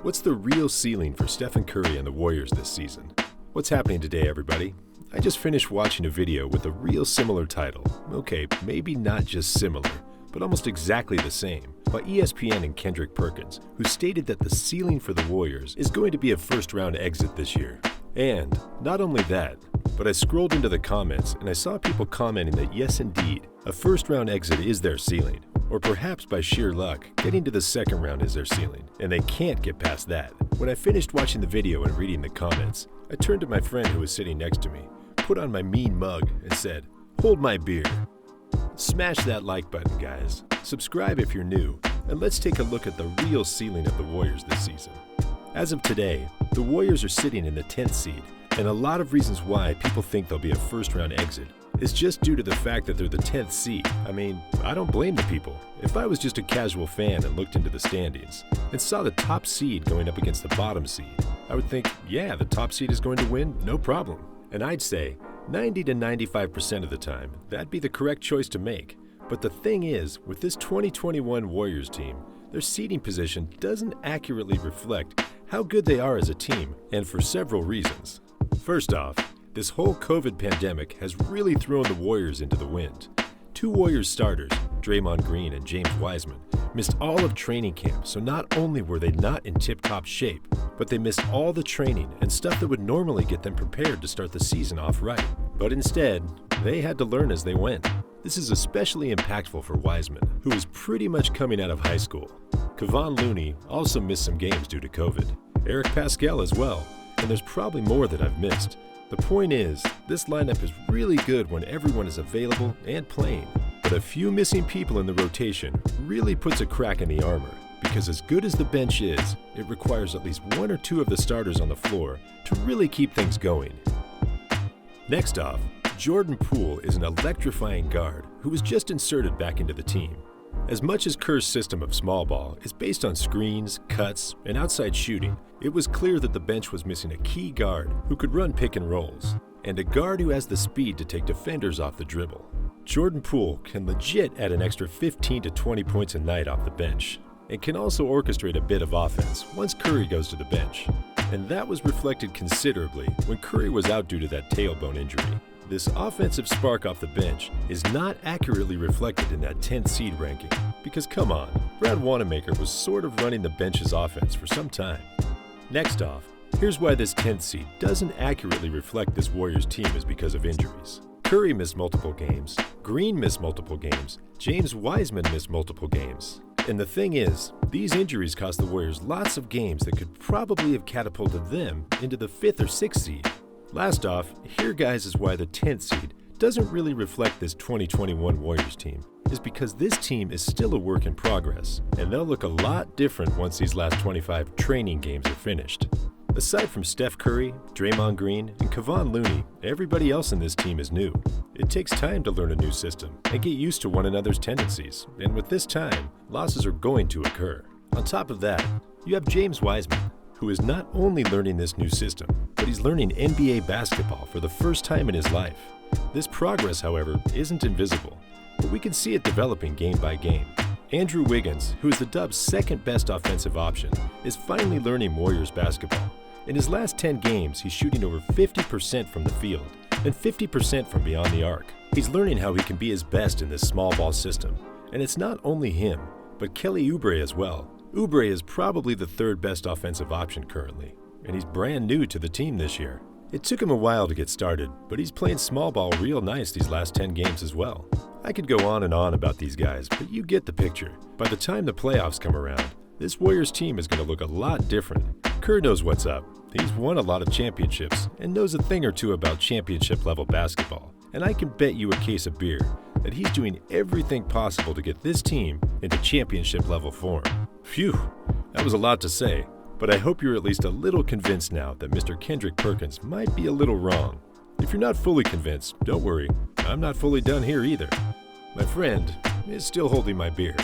What's the real ceiling for Steph Curry and the Warriors this season? What's happening today, everybody? I just finished watching a video with a real similar title. Okay, maybe not just similar, but almost exactly the same, by ESPN and Kendrick Perkins, who stated that the ceiling for the Warriors is going to be a first-round exit this year. And not only that, but I scrolled into the comments and I saw people commenting that yes, indeed, a first-round exit is their ceiling. Or perhaps by sheer luck, getting to the second round is their ceiling, and they can't get past that. When I finished watching the video and reading the comments, I turned to my friend who was sitting next to me, put on my mean mug, and said, "Hold my beer." Smash that like button, guys. Subscribe if you're new, and let's take a look at the real ceiling of the Warriors this season. As of today, the Warriors are sitting in the 10th seed, and a lot of reasons why people think they'll be a first-round exit is just due to the fact that they're the 10th seed. I mean, I don't blame the people. If I was just a casual fan and looked into the standings and saw the top seed going up against the bottom seed, I would think, yeah, the top seed is going to win, no problem. And I'd say 90 to 95% of the time, that'd be the correct choice to make. But the thing is, with this 2021 Warriors team, their seeding position doesn't accurately reflect how good they are as a team, and for several reasons. First off, this whole COVID pandemic has really thrown the Warriors into the wind. Two Warriors starters, Draymond Green and James Wiseman, missed all of training camp, so not only were they not in tip-top shape, but they missed all the training and stuff that would normally get them prepared to start the season off right. But instead, they had to learn as they went. This is especially impactful for Wiseman, who is pretty much coming out of high school. Kevon Looney also missed some games due to COVID. Eric Pascal as well, and there's probably more that I've missed. The point is, this lineup is really good when everyone is available and playing, but a few missing people in the rotation really puts a crack in the armor, because as good as the bench is, it requires at least one or two of the starters on the floor to really keep things going. Next off, Jordan Poole is an electrifying guard who was just inserted back into the team. As much as Kerr's system of small ball is based on screens, cuts, and outside shooting, it was clear that the bench was missing a key guard who could run pick and rolls, and a guard who has the speed to take defenders off the dribble. Jordan Poole can legit add an extra 15 to 20 points a night off the bench, and can also orchestrate a bit of offense once Curry goes to the bench. And that was reflected considerably when Curry was out due to that tailbone injury. This offensive spark off the bench is not accurately reflected in that 10th seed ranking, because come on, Brad Wanamaker was sort of running the bench's offense for some time. Next off, here's why this 10th seed doesn't accurately reflect this Warriors team is because of injuries. Curry missed multiple games, Green missed multiple games, James Wiseman missed multiple games. And the thing is, these injuries cost the Warriors lots of games that could probably have catapulted them into the 5th or 6th seed. Last off, here guys is why the 10th seed doesn't really reflect this 2021 Warriors team, is because this team is still a work in progress, and they'll look a lot different once these last 25 training games are finished. Aside from Steph Curry, Draymond Green, and Kevon Looney, everybody else in this team is new. It takes time to learn a new system and get used to one another's tendencies, and with this time, losses are going to occur. On top of that, you have James Wiseman, who is not only learning this new system, but he's learning NBA basketball for the first time in his life. This progress, however, isn't invisible, but we can see it developing game by game. Andrew Wiggins, who is the Dubs' second best offensive option, is finally learning Warriors basketball. In his last 10 games, he's shooting over 50% from the field and 50% from beyond the arc. He's learning how he can be his best in this small ball system. And it's not only him, but Kelly Oubre as well. Oubre is probably the third best offensive option currently, and he's brand new to the team this year. It took him a while to get started, but he's playing small ball real nice these last 10 games as well. I could go on and on about these guys, but you get the picture. By the time the playoffs come around, this Warriors team is going to look a lot different. Kerr knows what's up. He's won a lot of championships and knows a thing or two about championship-level basketball. And I can bet you a case of beer that he's doing everything possible to get this team into championship-level form. Phew, that was a lot to say, but I hope you're at least a little convinced now that Mr. Kendrick Perkins might be a little wrong. If you're not fully convinced, don't worry, I'm not fully done here either. My friend is still holding my beer.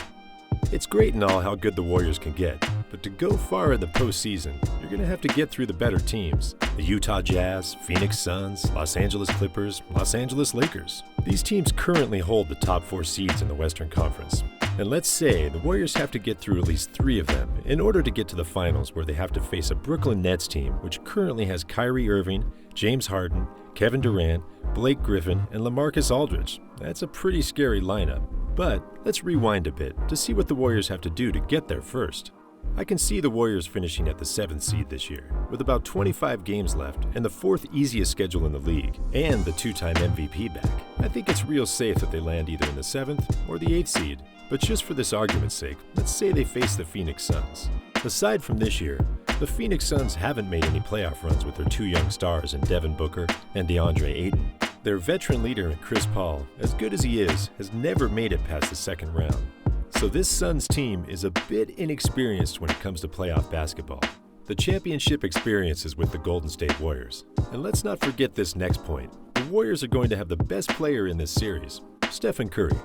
It's great and all how good the Warriors can get, but to go far in the postseason, you're going to have to get through the better teams. The Utah Jazz, Phoenix Suns, Los Angeles Clippers, Los Angeles Lakers. These teams currently hold the top 4 seeds in the Western Conference. And let's say the Warriors have to get through at least 3 of them in order to get to the finals, where they have to face a Brooklyn Nets team which currently has Kyrie Irving, James Harden, Kevin Durant, Blake Griffin, and LaMarcus Aldridge. That's a pretty scary lineup. But let's rewind a bit to see what the Warriors have to do to get there first. I can see the Warriors finishing at the 7th seed this year, with about 25 games left and the 4th easiest schedule in the league, and the 2-time MVP back. I think it's real safe that they land either in the 7th or the 8th seed, but just for this argument's sake, let's say they face the Phoenix Suns. Aside from this year, the Phoenix Suns haven't made any playoff runs with their 2 young stars in Devin Booker and DeAndre Ayton. Their veteran leader in Chris Paul, as good as he is, has never made it past the 2nd round. So this Suns team is a bit inexperienced when it comes to playoff basketball. The championship experience is with the Golden State Warriors. And let's not forget this next point. The Warriors are going to have the best player in this series, Steph Curry.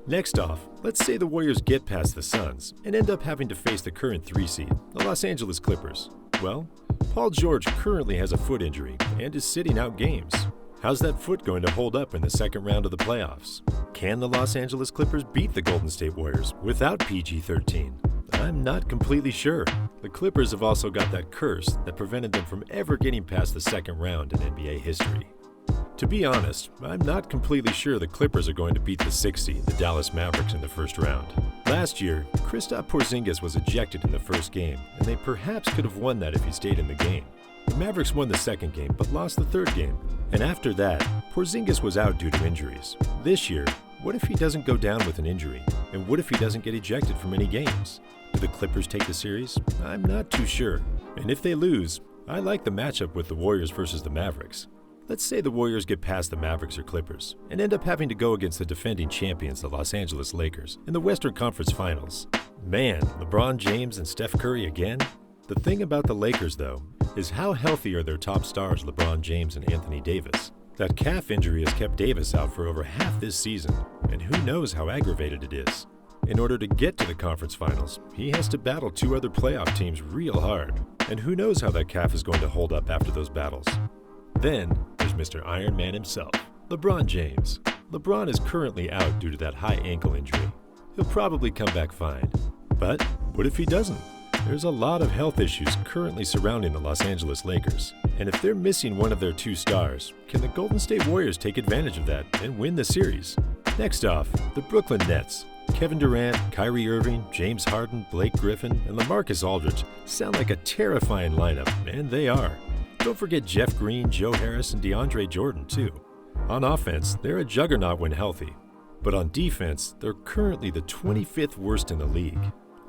Next off, let's say the Warriors get past the Suns and end up having to face the current 3 seed, the Los Angeles Clippers. Well, Paul George currently has a foot injury and is sitting out games. How's that foot going to hold up in the 2nd round of the playoffs? Can the Los Angeles Clippers beat the Golden State Warriors without PG-13? I'm not completely sure. The Clippers have also got that curse that prevented them from ever getting past the 2nd round in NBA history. To be honest, I'm not completely sure the Clippers are going to beat the 6th seed, the Dallas Mavericks, in the 1st round. Last year, Kristaps Porzingis was ejected in the 1st game, and they perhaps could have won that if he stayed in the game. The Mavericks won the 2nd game, but lost the 3rd game. And after that, Porzingis was out due to injuries. This year, what if he doesn't go down with an injury? And what if he doesn't get ejected from any games? Do the Clippers take the series? I'm not too sure. And if they lose, I like the matchup with the Warriors versus the Mavericks. Let's say the Warriors get past the Mavericks or Clippers and end up having to go against the defending champions, the Los Angeles Lakers, in the Western Conference Finals. Man, LeBron James and Steph Curry again? The thing about the Lakers, though, is how healthy are their top stars LeBron James and Anthony Davis. That calf injury has kept Davis out for over half this season, and who knows how aggravated it is. In order to get to the conference finals, he has to battle 2 other playoff teams real hard, and who knows how that calf is going to hold up after those battles. Then, there's Mr. Iron Man himself, LeBron James. LeBron is currently out due to that high ankle injury. He'll probably come back fine. But what if he doesn't? There's a lot of health issues currently surrounding the Los Angeles Lakers, and if they're missing one of their 2 stars, can the Golden State Warriors take advantage of that and win the series? Next off, the Brooklyn Nets. Kevin Durant, Kyrie Irving, James Harden, Blake Griffin, and LaMarcus Aldridge sound like a terrifying lineup, and they are. Don't forget Jeff Green, Joe Harris, and DeAndre Jordan, too. On offense, they're a juggernaut when healthy, but on defense, they're currently the 25th worst in the league.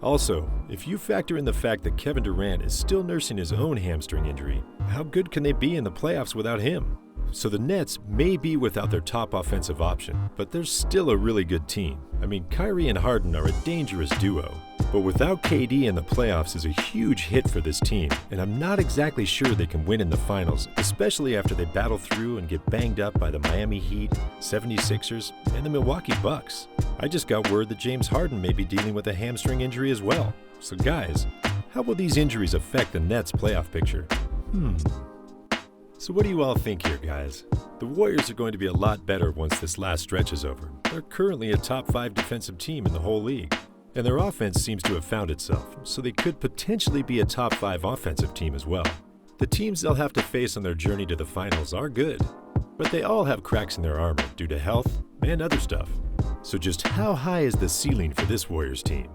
Also, if you factor in the fact that Kevin Durant is still nursing his own hamstring injury, how good can they be in the playoffs without him? So the Nets may be without their top offensive option, but they're still a really good team. I mean, Kyrie and Harden are a dangerous duo. But without KD in the playoffs is a huge hit for this team, and I'm not exactly sure they can win in the finals, especially after they battle through and get banged up by the Miami Heat, 76ers, and the Milwaukee Bucks. I just got word that James Harden may be dealing with a hamstring injury as well. So guys, how will these injuries affect the Nets' playoff picture? So what do you all think here, guys? The Warriors are going to be a lot better once this last stretch is over. They're currently a top 5 defensive team in the whole league. And their offense seems to have found itself, so they could potentially be a top 5 offensive team as well. The teams they'll have to face on their journey to the finals are good, but they all have cracks in their armor due to health and other stuff. So just how high is the ceiling for this Warriors team?